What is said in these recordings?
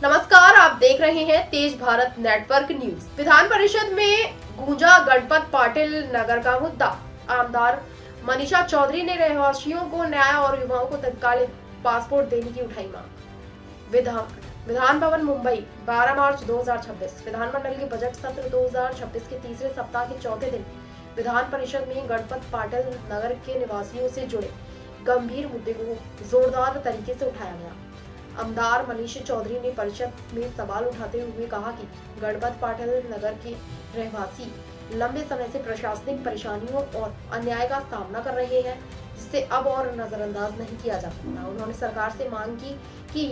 नमस्कार, आप देख रहे हैं तेज भारत नेटवर्क न्यूज। विधान परिषद में गूंजा गणपत पाटिल नगर का मुद्दा। आमदार मनीषा चौधरी ने रहवासियों को न्याय और युवाओं को तत्काल पासपोर्ट देने की उठाई मांग। विधान भवन मुंबई 12 मार्च 2026। विधानमंडल के बजट सत्र 2026 के तीसरे सप्ताह के चौथे दिन विधान परिषद में गणपत पाटिल नगर के निवासियों से जुड़े गंभीर मुद्दे को जोरदार तरीके से उठाया गया। आमदार मनीषा चौधरी ने परिषद में सवाल उठाते हुए कहा कि गणपत पाटिल नगर के रहवासी लंबे समय से प्रशासनिक परेशानियों और अन्याय का सामना कर रहे हैं, जिसे अब और नजरअंदाज नहीं किया जा सकता। उन्होंने सरकार से मांग की कि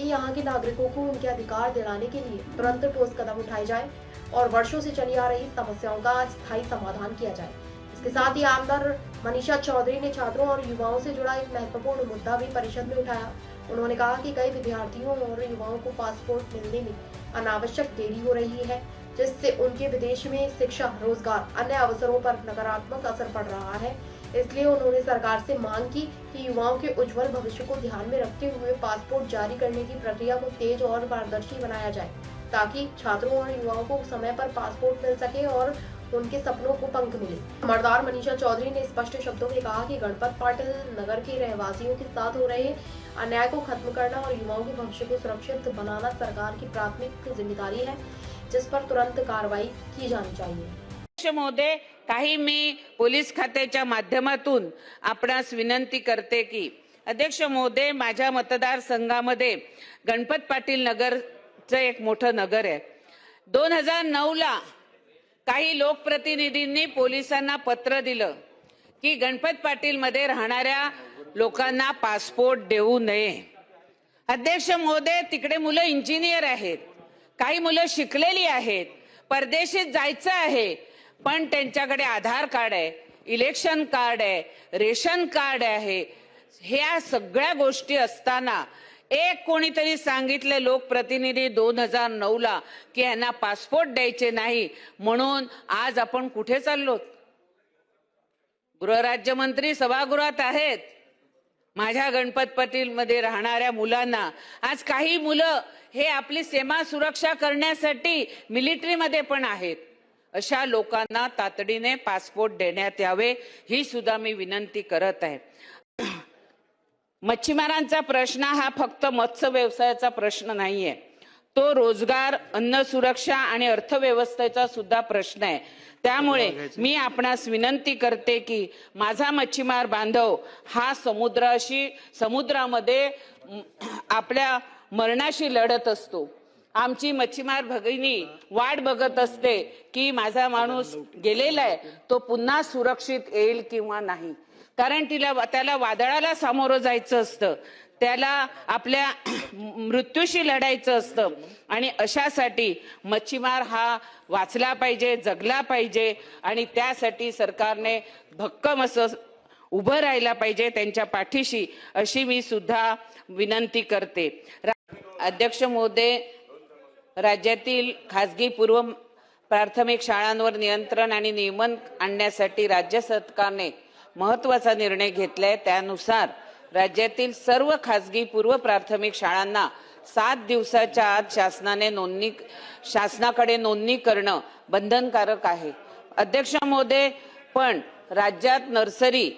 यहाँ के नागरिकों को उनके अधिकार दिलाने के लिए तुरंत ठोस कदम उठाए जाए और वर्षों से चली आ रही समस्याओं का स्थायी समाधान किया जाए। इसके साथ ही आमदार मनीषा चौधरी ने छात्रों और युवाओं से जुड़ा एक महत्वपूर्ण मुद्दा भी परिषद में उठाया। उन्होंने कहा कि कई विद्यार्थियों और युवाओं को पासपोर्ट मिलने में अनावश्यक देरी हो रही है, जिससे उनके विदेश में शिक्षा, रोजगार, अन्य अवसरों पर नकारात्मक असर पड़ रहा है। इसलिए उन्होंने सरकार से मांग की कि युवाओं के उज्जवल भविष्य को ध्यान में रखते हुए पासपोर्ट जारी करने की प्रक्रिया को तेज और पारदर्शी बनाया जाए, ताकि छात्रों और युवाओं को समय पर पासपोर्ट मिल सके और उनके सपनों को पंख मिले। आमदार मनीषा चौधरी ने स्पष्ट शब्दों में कहा कि गणपत पाटिल नगर के रहवासियों के साथ हो रहे अन्याय को खत्म करना और युवाओं के भविष्य को सुरक्षित बनाना सरकार की प्राथमिक जिम्मेदारी है, जिस पर तुरंत कार्रवाई की जानी चाहिए। अध्यक्ष महोदय, काही मी पोलीस खात्याच्या माध्यमातून आपणास विनंती करते की अध्यक्ष महोदय, माझ्या मतदारसंघामध्ये गणपत पाटिल नगरचं एक मोठं नगर आहे। 2009 ला काही लोकप्रतिनिधींनी पोलिसांना पत्र दिलं की गणपत पाटिल मध्ये राहणाऱ्या लोकांना पासपोर्ट देऊ नये। अध्यक्ष महोदय, तिकडे मुलं इंजिनियर आहेत, काही मुलं शिकलेली आहेत, परदेशात जायचं आहे, पण त्यांच्याकडे आधार कार्ड आहे, इलेक्शन कार्ड आहे, रेशन कार्ड आहे। ह्या सगळ्या गोष्टी असताना एक कोणीतरी सांगितले लोकप्रतिनिधी 2009 ला की यांना पासपोर्ट द्यायचे नाही, म्हणून आज आपण कुठे चाललो? गृहराज्यमंत्री सभागृहात आहेत। माझ्या गणपत पाटिल मध्ये राहणाऱ्या मुलांना आज काही मुलं हे आपली सीमा सुरक्षा करण्यासाठी मिलिटरीमध्ये पण आहेत, अशा लोकांना तातडीने पासपोर्ट देण्यात यावे, ही सुद्धा मी विनंती करत आहे। मच्छीमारांचा प्रश्न हा फक्त मत्स्य व्यवसायाचा प्रश्न नाहीये, तो रोजगार, अन्न सुरक्षा आणि अर्थव्यवस्थेचा सुद्धा प्रश्न आहे। त्यामुळे मी आपणास विनंती करते की माझा मच्छीमार बांधव हा समुद्रामध्ये आपल्या मरणाशी लढत असतो। आमची मच्छीमार भगिनी वाट बघत असते की माझा माणूस गेलेला आहे तो पुन्हा सुरक्षित येईल किंवा नाही, कारण त्याला वादळाला सामोरं जायचं असतं, त्याला आपल्या मृत्यूशी लढायचं असतं आणि अशासाठी मच्छीमार हा वाचला पाहिजे, जगला पाहिजे आणि त्यासाठी सरकारने भक्कम असं उभं राहायला पाहिजे त्यांच्या पाठीशी, अशी मी सुद्धा विनंती करते। अध्यक्ष महोदय, राज्यातील खासगी पूर्व प्राथमिक शाळांवर नियंत्रण आणि नियमन आणण्यासाठी राज्य सरकारने महत्त्वाचा निर्णय घेतलाय। त्यानुसार राज्यातील सर्व खासगी पूर्व प्राथमिक शाळांना 7 दिवसाच्या आत शासनाकडे नोंदणी करणं बंधनकारक आहे। अध्यक्ष महोदय, पण राज्यात nursery,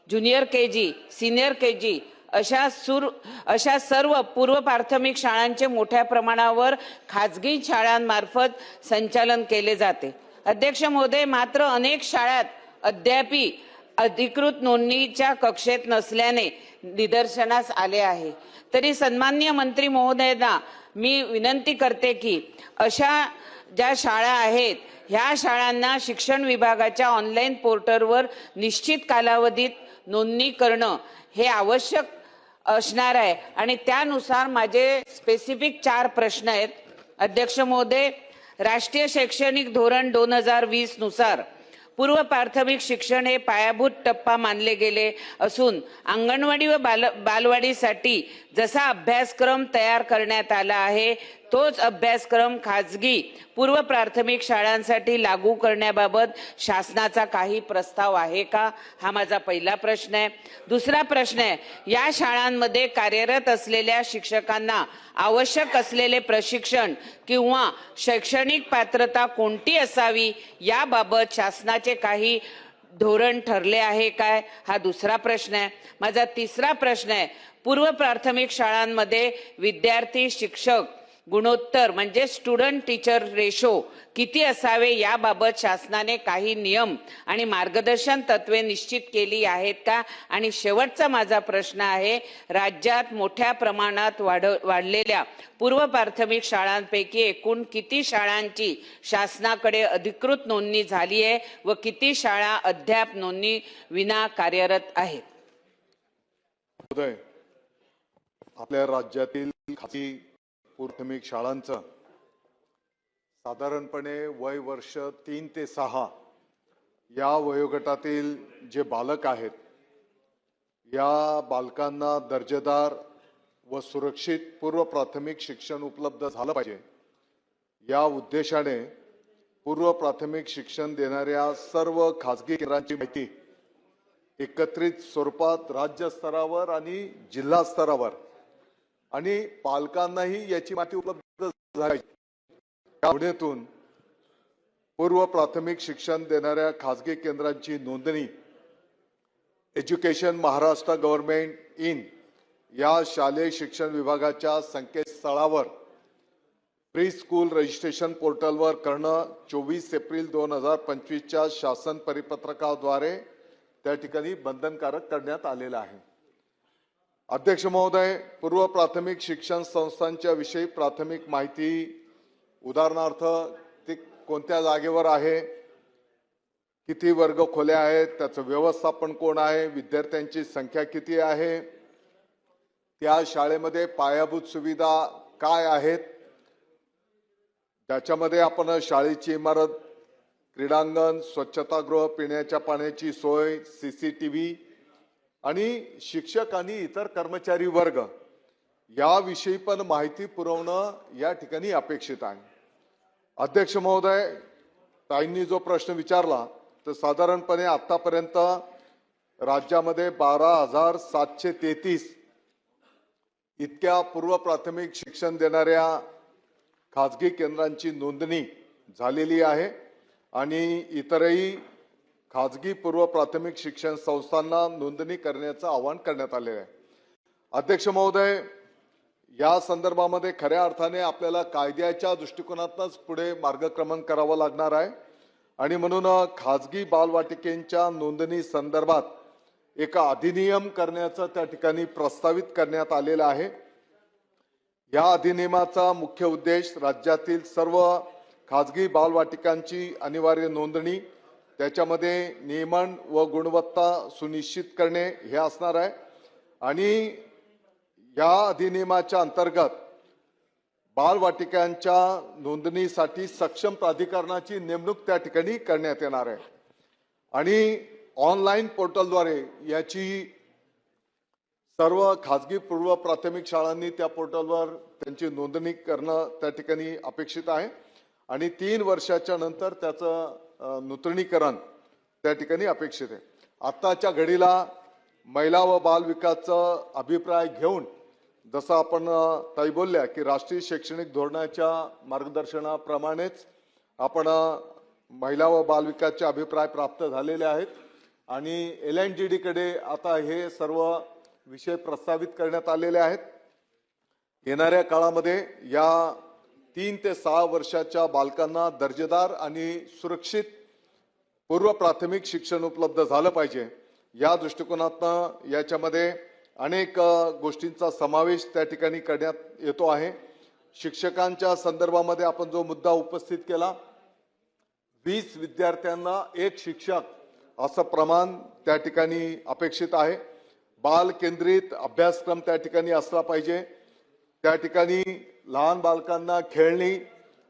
junior KG, senior KG अशा सर्व पूर्व प्राथमिक शाळांचे मोठ्या प्रमाणावर खासगी शाळांमार्फत संचालन केले जाते। अध्यक्ष महोदय, मात्र अनेक शाळात अद्यापी अधिकृत नोंदणीच्या कक्षेत नसल्याने निदर्शनास आले आहे। तरी सन्माननीय मंत्री महोदयांना मी विनंती करते की अशा ज्या शाळा आहेत ह्या शाळांना शिक्षण विभागाच्या ऑनलाईन पोर्टलवर निश्चित कालावधीत नोंदणी करणं हे आवश्यक असणार आहे आणि त्यानुसार माझे स्पेसिफिक 4 प्रश्न आहेत। अध्यक्ष महोदय, राष्ट्रीय शैक्षणिक धोरण 2020 नुसार पूर्व प्राथमिक शिक्षण हे पायाभूत टप्पा मानले गेले असून अंगणवाडी व बालवाडीसाठी जसा अभ्यासक्रम तयार करण्यात आला आहे तोच अभ्यासक्रम खाजगी पूर्व प्राथमिक शाळांसाठी लागू करण्याबाबत शासनाचा काही प्रस्ताव आहे का, हा माझा पहिला प्रश्न आहे. दुसरा प्रश्न आहे, या शाळांमध्ये कार्यरत असलेल्या शिक्षकांना आवश्यक असलेले प्रशिक्षण किंवा शैक्षणिक पात्रता कोणती असावी याबाबत शासनाचे काही धोरण ठरले आहे काय, हा दुसरा प्रश्न आहे. माझा तिसरा प्रश्न आहे, पूर्व प्राथमिक शाळांमध्ये विद्यार्थी शिक्षक गुणोत्तर म्हणजे स्टुडंट टीचर रेशो किती असावे याबाबत शासनाने काही नियम आणि मार्गदर्शन तत्वे निश्चित केली आहेत का. आणि शेवटचा माझा प्रश्न आहे, राज्यात मोठ्या प्रमाणात वाढलेल्या पूर्व प्राथमिक शाळांपैकी एकूण किती शाळांची शासनाकडे अधिकृत नोंदणी झाली आहे व किती शाळा अद्याप नोंदणी विना कार्यरत आहेत. आपल्या राज्यातील खाजगी प्राथमिक शाळांचं साधारणपणे वय वर्ष 3 ते 6 या वयोगटातील जे बालक आहेत, या बालकांना दर्जेदार व सुरक्षित पूर्व प्राथमिक शिक्षण उपलब्ध झालं पाहिजे या उद्देशाने पूर्व प्राथमिक शिक्षण देणाऱ्या सर्व खाजगी केंद्रांची माहिती एकत्रित स्वरूपात राज्य स्तरावर आणि जिल्हा स्तरावर आणि पालकांनाही याची माहिती उपलब्ध झाली. त्यातून पूर्व प्राथमिक शिक्षण देणाऱ्या खाजगी केंद्रांची नोंदणी एज्युकेशन महाराष्ट्र गव्हर्नमेंट इन या शालेय शिक्षण विभागाच्या संकेतस्थळावर प्री स्कूल रजिस्ट्रेशन पोर्टलवर करणं 24 एप्रिल 2025च्या शासन परिपत्रकाद्वारे त्या ठिकाणी बंधनकारक करण्यात आलेलं आहे. अध्यक्ष महोदय, पूर्व प्राथमिक शिक्षण संस्थांच्या विषयी प्राथमिक माहिती, उदाहरणार्थ ती कोणत्या जागेवर आहे, किती वर्ग खोल्या आहेत, त्याचं व्यवस्थापन कोण आहे, विद्यार्थ्यांची संख्या किती आहे, त्या शाळेमध्ये पायाभूत सुविधा काय आहेत, त्याच्यामध्ये आपण शाळेची इमारत, क्रीडांगण, स्वच्छतागृह, पिण्याच्या पाण्याची सोय, CCTV आणि शिक्षक आणि इतर कर्मचारी वर्ग याविषयी पण माहिती पुरवणं या ठिकाणी अपेक्षित आहे. अध्यक्ष महोदय, ताईंनी जो प्रश्न विचारला तर साधारणपणे आतापर्यंत राज्यामध्ये 12,733 इतक्या पूर्व प्राथमिक शिक्षण देणाऱ्या खाजगी केंद्रांची नोंदणी झालेली आहे आणि इतरही खाजगी पूर्व प्राथमिक शिक्षण संस्थांना नोंदणी करण्याचं आवाहन करण्यात आले आहे. अध्यक्ष महोदय, या संदर्भामध्ये खऱ्या अर्थाने आपल्याला कायद्याच्या दृष्टिकोनातूनच पुढे मार्गक्रमण करावं लागणार आहे आणि म्हणून खाजगी बालवाटिकेंच्या नोंदणी संदर्भात एक अधिनियम करण्याचं त्या ठिकाणी प्रस्तावित करण्यात आलेलं आहे. या अधिनियमाचा मुख्य उद्देश राज्यातील सर्व खाजगी बालवाटिकांची अनिवार्य नोंदणी, त्याच्यामध्ये नियमन व गुणवत्ता सुनिश्चित करणे हे असणार आहे आणि या अधिनियमाच्या अंतर्गत बालवाटिकांच्या नोंदणीसाठी सक्षम प्राधिकरणाची नेमणूक त्या ठिकाणी करण्यात येणार आहे आणि ऑनलाईन पोर्टलद्वारे याची सर्व खाजगी पूर्व प्राथमिक शाळांनी त्या पोर्टलवर त्यांची नोंदणी करणं त्या ठिकाणी अपेक्षित आहे आणि 3 वर्षाच्या नंतर त्याचं नूतनीकरण त्या ठिकाणी अपेक्षित आहे. आताच्या घडीला महिला व बाल विकासचा अभिप्राय घेऊन जसं आपण ताई बोलल्या की राष्ट्रीय शैक्षणिक धोरणाच्या मार्गदर्शनाप्रमाणेच आपण महिला व बाल विकासचे अभिप्राय प्राप्त झालेले आहेत आणि LNGD कडे आता हे सर्व विषय प्रस्तावित करण्यात आलेले आहेत. येणाऱ्या काळामध्ये या 3 ते 6 वर्षाच्या बालकांना दर्जेदार आणि सुरक्षित पूर्व प्राथमिक शिक्षण उपलब्ध झालं पाहिजे या दृष्टिकोनातून याच्यामध्ये अनेक गोष्टींचा समावेश त्या ठिकाणी करण्यात येतो आहे. शिक्षकांच्या संदर्भामध्ये आपण जो मुद्दा उपस्थित केला, 20 विद्यार्थ्यांना 1 शिक्षक असं प्रमाण त्या ठिकाणी अपेक्षित आहे. बाल केंद्रित अभ्यासक्रम त्या ठिकाणी असला पाहिजे. त्या ठिकाणी लहान बालकांना खेळणी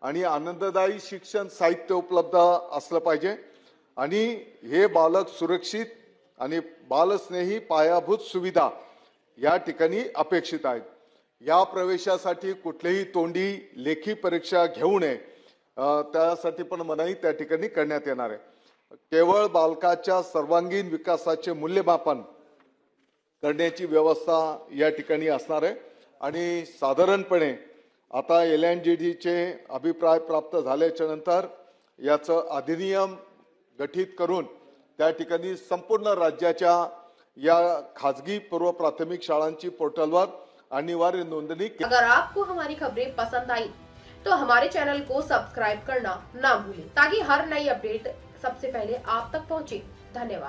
आणि आनंददायी शिक्षण साहित्य उपलब्ध असलं पाहिजे आणि हे बालक सुरक्षित आणि बालस्नेही पायाभूत सुविधा या ठिकाणी अपेक्षित आहेत. या प्रवेशासाठी कुठलीही तोंडी लेखी परीक्षा घेऊ नये, त्यासाठी पण मनाई त्या ठिकाणी करण्यात येणार आहे। केवळ बालकाच्या सर्वांगीण विकासाचे मूल्यमापन करण्याची व्यवस्था या ठिकाणी असणार आहे आणि साधारणपणे आता LNJDचे अभिप्राय प्राप्त झाल्याच्या नंतर याचं अधिनियम गठीत करून त्या ठिकाणी संपूर्ण राज्याच्या या खाजगी पूर्व प्राथमिक शाळांची पोर्टलवर अनिवार्य नोंदणी अगर आपको हमारी खबरें पसंद आई तो हमारे चैनल को सब्सक्राइब करना ना भूलें ताकि हर नई अपडेट सबसे पहले आप तक पहुंचे। धन्यवाद।